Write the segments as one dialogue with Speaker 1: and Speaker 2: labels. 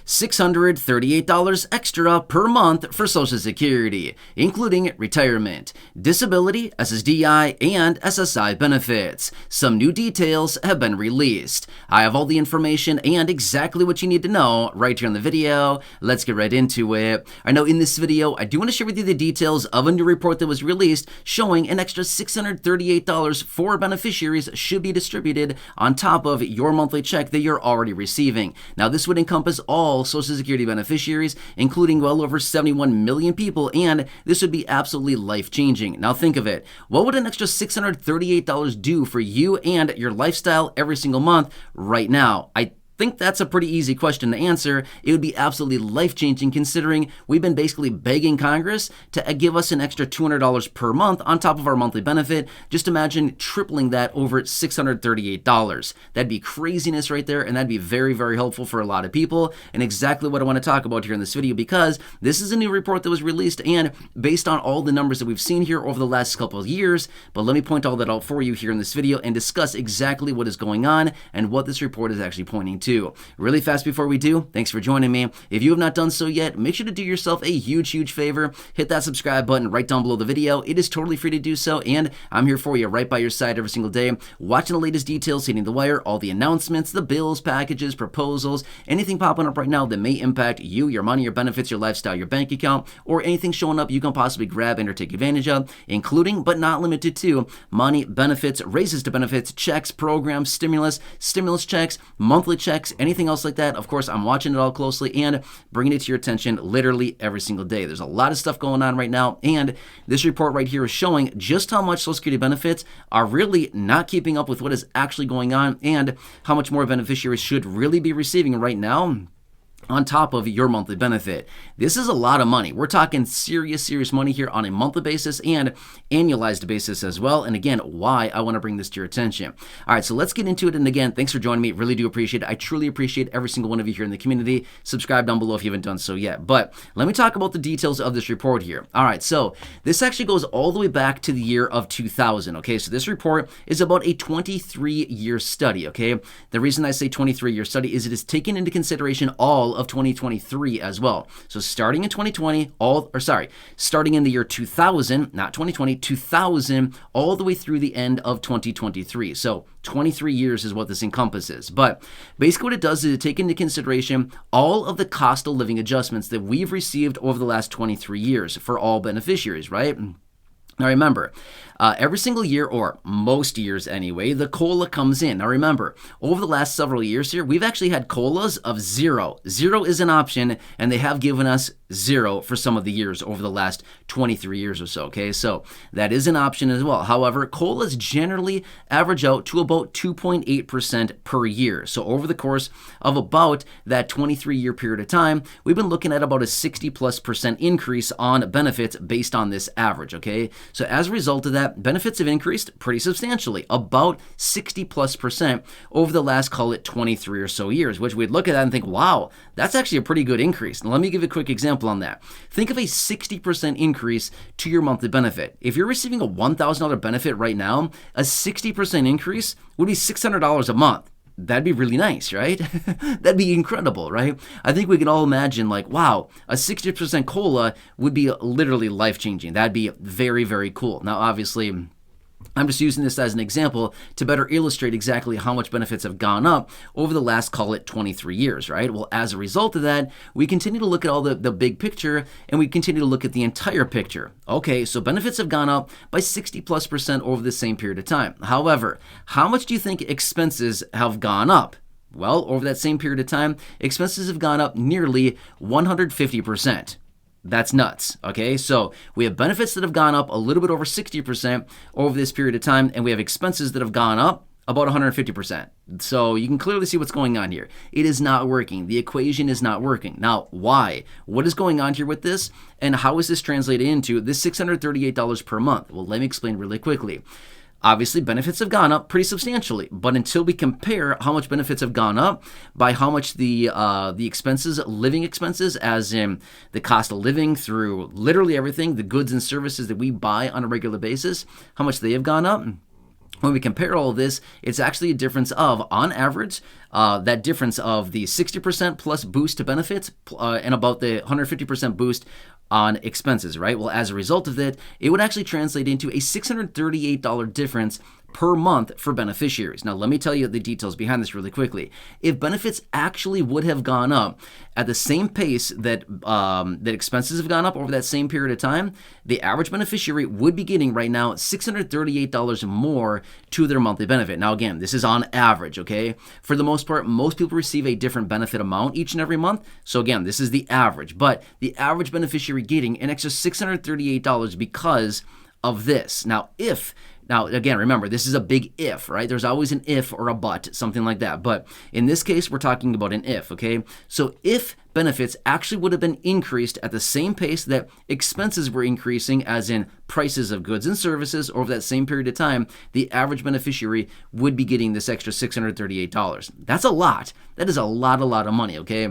Speaker 1: $638 extra per month for Social Security, including retirement, disability, SSDI, and SSI benefits. Some new details have been released. I have all the information and exactly what you need to know right here in the video. Let's get right into it. I know in this video, I do want to share with you the details of a new report that was released showing an extra $638 for beneficiaries should be distributed on top of your monthly check that you're already receiving. Now, this would encompass all Social Security beneficiaries, including well over 71 million people, and this would be absolutely life-changing. Now think of it. What would an extra $638 do for you and your lifestyle every single month right now? I think that's a pretty easy question to answer. It would be absolutely life-changing considering we've been basically begging Congress to give us an extra $200 per month on top of our monthly benefit. Just imagine tripling that over $638. That'd be craziness right there, and that'd be very, very helpful for a lot of people, and exactly what I want to talk about here in this video, because this is a new report that was released and based on all the numbers that we've seen here over the last couple of years. But let me point all that out for you here in this video and discuss exactly what is going on and what this report is actually pointing to. Really fast before we do, thanks for joining me. If you have not done so yet, make sure to do yourself a huge favor. Hit that subscribe button right down below the video. It is totally free to do so, and I'm here for you right by your side every single day, watching the latest details hitting the wire, all the announcements, the bills, packages, proposals, anything popping up right now that may impact you, your money, your benefits, your lifestyle, your bank account, or anything showing up you can possibly grab and or take advantage of, including but not limited to money, benefits, raises to benefits, checks, programs, stimulus checks, monthly checks, anything else like that. Of course, I'm watching it all closely and bringing it to your attention literally every single day. There's a lot of stuff going on right now, and this report right here is showing just how much Social Security benefits are really not keeping up with what is actually going on and how much more beneficiaries should really be receiving right now on top of your monthly benefit. This is a lot of money. We're talking serious money here on a monthly basis and annualized basis as well. And again, why I want to bring this to your attention. All right, so let's get into it. And again, thanks for joining me. Really do appreciate it. I truly appreciate every single one of you here in the community. Subscribe down below if you haven't done so yet. But let me talk about the details of this report here. All right, so this actually goes all the way back to the year of 2000. Okay, so this report is about a 23-year study. Okay, the reason I say 23-year study is it is taken into consideration all of 2023 as well. So starting in 2020, starting in the year 2000, not 2020, 2000, all the way through the end of 2023. So 23 years is what this encompasses. But basically what it does is it take into consideration all of the cost of living adjustments that we've received over the last 23 years for all beneficiaries, right? Now remember, every single year, or most years anyway, the COLA comes in. Now remember, over the last several years here, we've actually had COLAs of zero. Zero is an option, and they have given us zero for some of the years over the last 23 years or so, okay? So that is an option as well. However, COLAs generally average out to about 2.8% per year. So over the course of about that 23-year period of time, we've been looking at about a 60+% increase on benefits based on this average, okay? So as a result of that, benefits have increased pretty substantially, about 60+% over the last, call it 23 or so years, which we'd look at that and think, wow, that's actually a pretty good increase. Now, let me give you a quick example on that. Think of a 60% increase to your monthly benefit. If you're receiving a $1,000 benefit right now, a 60% increase would be $600 a month. That'd be really nice, right? That'd be incredible, right? I think we can all imagine like, wow, a 60% COLA would be literally life-changing. That'd be very cool. Now, obviously, I'm just using this as an example to better illustrate exactly how much benefits have gone up over the last, call it 23 years, right? Well, as a result of that, we continue to look at all the big picture, and we continue to look at the entire picture. Okay, so benefits have gone up by 60+% over the same period of time. However, how much do you think expenses have gone up? Well, over that same period of time, expenses have gone up nearly 150%. That's nuts, okay? So we have benefits that have gone up a little bit over 60% over this period of time, and we have expenses that have gone up about 150%. So you can clearly see what's going on here. It is not working. The equation is not working. Now, why? What is going on here with this? And how is this translated into this $638 per month? Well, let me explain really quickly. Obviously, benefits have gone up pretty substantially, but until we compare how much benefits have gone up by how much the expenses, living expenses, as in the cost of living through literally everything, the goods and services that we buy on a regular basis, how much they have gone up, When we compare all of this, it's actually a difference of, on average, that difference of the 60% plus boost to benefits and about the 150% boost on expenses, right? Well, as a result of that, it would actually translate into a $638 difference per month for beneficiaries. Now, let me tell you the details behind this really quickly. If benefits actually would have gone up at the same pace that that expenses have gone up over that same period of time, the average beneficiary would be getting right now $638 more to their monthly benefit. Now, again, this is on average, okay? For the most part, most people receive a different benefit amount each and every month. So again, this is the average, but the average beneficiary getting an extra $638 because of this. Now, again, remember, this is a big if, right? There's always an if or a but, something like that. But in this case, we're talking about an if, okay? So if benefits actually would have been increased at the same pace that expenses were increasing, as in prices of goods and services over that same period of time, the average beneficiary would be getting this extra $638. That's a lot. That is a lot of money, okay?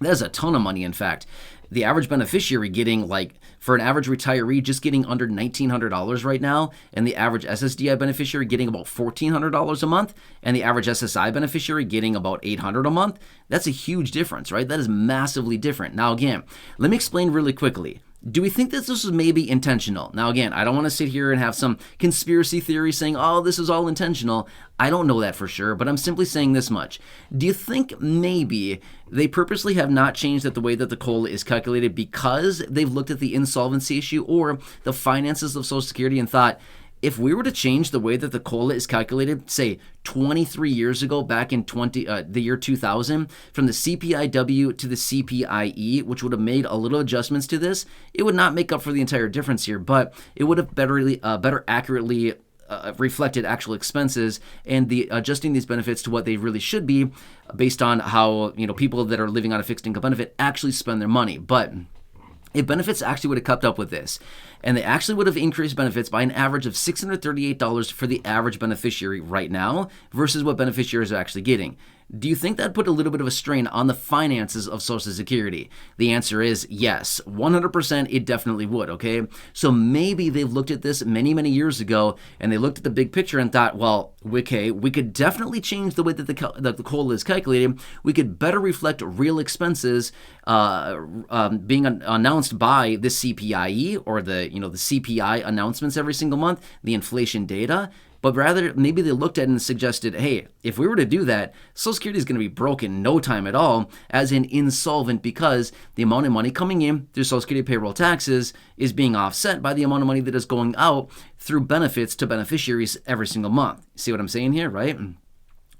Speaker 1: That is a ton of money, in fact. The average beneficiary getting, like, for an average retiree, just getting under $1,900 right now, and the average SSDI beneficiary getting about $1,400 a month, and the average SSI beneficiary getting about $800 a month. That's a huge difference, right? That is massively different. Now, again, let me explain really quickly. Do we think that this was maybe intentional? Now, again, I don't want to sit here and have some conspiracy theory saying, oh, this is all intentional. I don't know that for sure, but I'm simply saying this much. Do you think maybe they purposely have not changed the way that the COLA is calculated because they've looked at the insolvency issue or the finances of Social Security and thought, if we were to change the way that the COLA is calculated, say 23 years ago, back in the year 2000, from the CPIW to the CPIE, which would have made a little adjustments to this, it would not make up for the entire difference here, but it would have better accurately reflected actual expenses and the adjusting these benefits to what they really should be based on how people that are living on a fixed income benefit actually spend their money. But if benefits actually would have kept up with this, and they actually would have increased benefits by an average of $638 for the average beneficiary right now versus what beneficiaries are actually getting, do you think that put a little bit of a strain on the finances of Social Security? The answer is yes, 100% it definitely would, okay? So maybe they've looked at this many years ago, and they looked at the big picture and thought, well, okay, we could definitely change the way that the COLA is calculated. We could better reflect real expenses being announced by the CPIE or the CPI announcements every single month, the inflation data. But rather, maybe they looked at it and suggested, hey, if we were to do that, Social Security is going to be broke in no time at all, as in insolvent, because the amount of money coming in through Social Security payroll taxes is being offset by the amount of money that is going out through benefits to beneficiaries every single month. See what I'm saying here, right?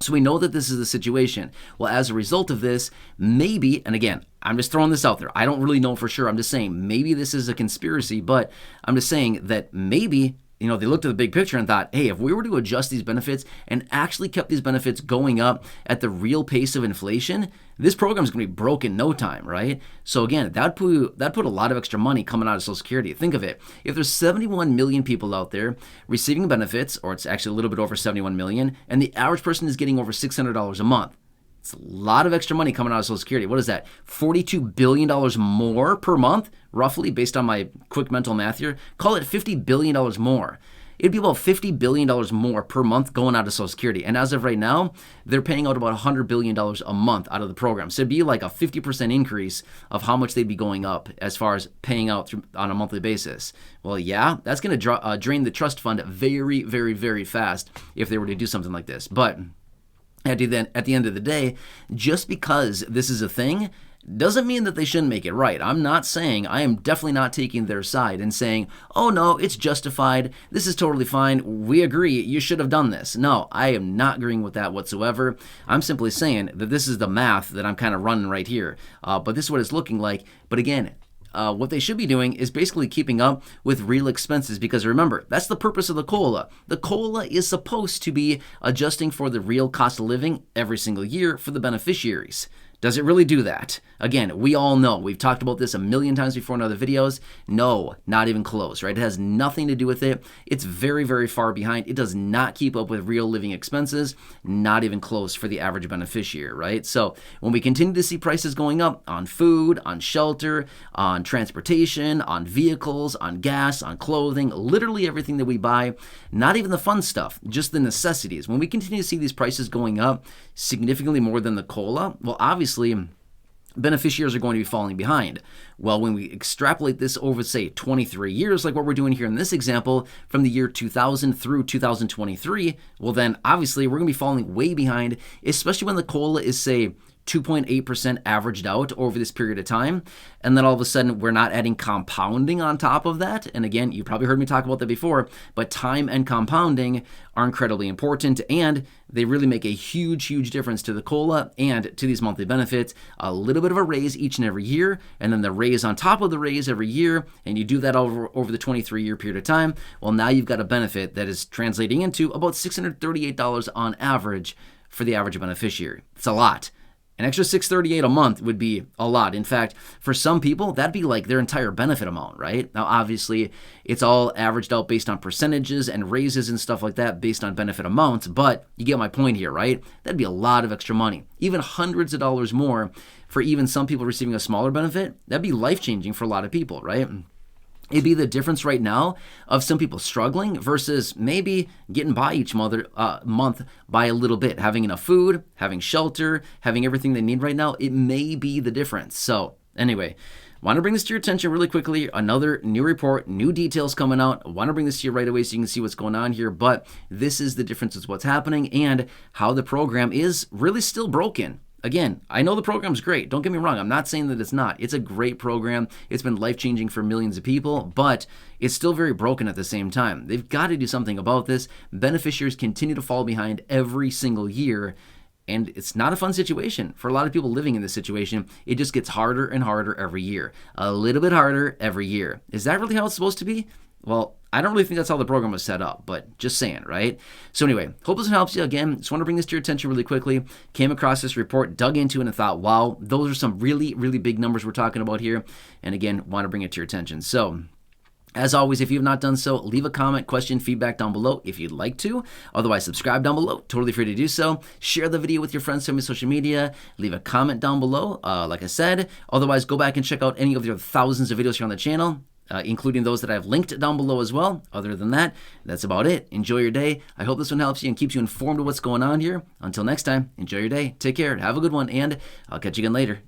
Speaker 1: So we know that this is the situation. Well, as a result of this, maybe, and again, I'm just throwing this out there. I don't really know for sure. I'm just saying maybe this is a conspiracy, but I'm just saying that maybe they looked at the big picture and thought, hey, if we were to adjust these benefits and actually kept these benefits going up at the real pace of inflation, this program is going to be broke in no time, right? So again, that put a lot of extra money coming out of Social Security. Think of it. If there's 71 million people out there receiving benefits, or it's actually a little bit over 71 million, and the average person is getting over $600 a month, it's a lot of extra money coming out of Social Security. What is that? $42 billion more per month, roughly, based on my quick mental math here. Call it $50 billion more. It'd be about $50 billion more per month going out of Social Security. And as of right now, they're paying out about $100 billion a month out of the program. So it'd be like a 50% increase of how much they'd be going up as far as paying out on a monthly basis. Well, yeah, that's going to drain the trust fund very, very, very fast if they were to do something like this. But at the end of the day, just because this is a thing doesn't mean that they shouldn't make it right. I am definitely not taking their side and saying, oh no, it's justified, this is totally fine, we agree, you should have done this. No, I am not agreeing with that whatsoever. I'm simply saying that this is the math that I'm kind of running right here. But this is what it's looking like. But again, what they should be doing is basically keeping up with real expenses, because remember, that's the purpose of the COLA. The COLA is supposed to be adjusting for the real cost of living every single year for the beneficiaries. Does it really do that? Again, we all know, we've talked about this a million times before in other videos. No, not even close, right? It has nothing to do with it. It's very, very far behind. It does not keep up with real living expenses, not even close for the average beneficiary, right? So when we continue to see prices going up on food, on shelter, on transportation, on vehicles, on gas, on clothing, literally everything that we buy, not even the fun stuff, just the necessities. When we continue to see these prices going up significantly more than the COLA, well, obviously, beneficiaries are going to be falling behind. Well, when we extrapolate this over, say, 23 years, like what we're doing here in this example, from the year 2000 through 2023, well, then obviously we're going to be falling way behind, especially when the COLA is, say, 2.8% averaged out over this period of time. And then all of a sudden, we're not adding compounding on top of that. And again, you probably heard me talk about that before, but time and compounding are incredibly important. And they really make a huge, huge difference to the COLA and to these monthly benefits. A little bit of a raise each and every year, and then the raise on top of the raise every year. And you do that over the 23-year period of time. Well, now you've got a benefit that is translating into about $638 on average for the average beneficiary. It's a lot. An extra $638 a month would be a lot. In fact, for some people, that'd be like their entire benefit amount, right? Now, obviously, it's all averaged out based on percentages and raises and stuff like that based on benefit amounts, but you get my point here, right? That'd be a lot of extra money, even hundreds of dollars more for even some people receiving a smaller benefit. That'd be life-changing for a lot of people, right? It'd be the difference right now of some people struggling versus maybe getting by each month by a little bit, having enough food, having shelter, having everything they need right now. It may be the difference. So anyway, want to bring this to your attention really quickly. Another new report, new details coming out. I want to bring this to you right away so you can see what's going on here. But this is the difference with what's happening and how the program is really still broken. Again, I know the program's great. Don't get me wrong. I'm not saying that it's not. It's a great program. It's been life-changing for millions of people, but it's still very broken at the same time. They've got to do something about this. Beneficiaries continue to fall behind every single year, and it's not a fun situation for a lot of people living in this situation. It just gets harder and harder every year. A little bit harder every year. Is that really how it's supposed to be? Well, I don't really think that's how the program was set up, but just saying, right? So anyway, hope this helps you. Again, just want to bring this to your attention really quickly. Came across this report, dug into it, and thought, wow, those are some really, really big numbers we're talking about here. And again, want to bring it to your attention. So as always, if you have not done so, leave a comment, question, feedback down below if you'd like to. Otherwise, subscribe down below. Totally free to do so. Share the video with your friends on social media. Leave a comment down below, like I said. Otherwise, go back and check out any of the thousands of videos here on the channel, including those that I've linked down below as well. Other than that, that's about it. Enjoy your day. I hope this one helps you and keeps you informed of what's going on here. Until next time, enjoy your day. Take care. Have a good one, and I'll catch you again later.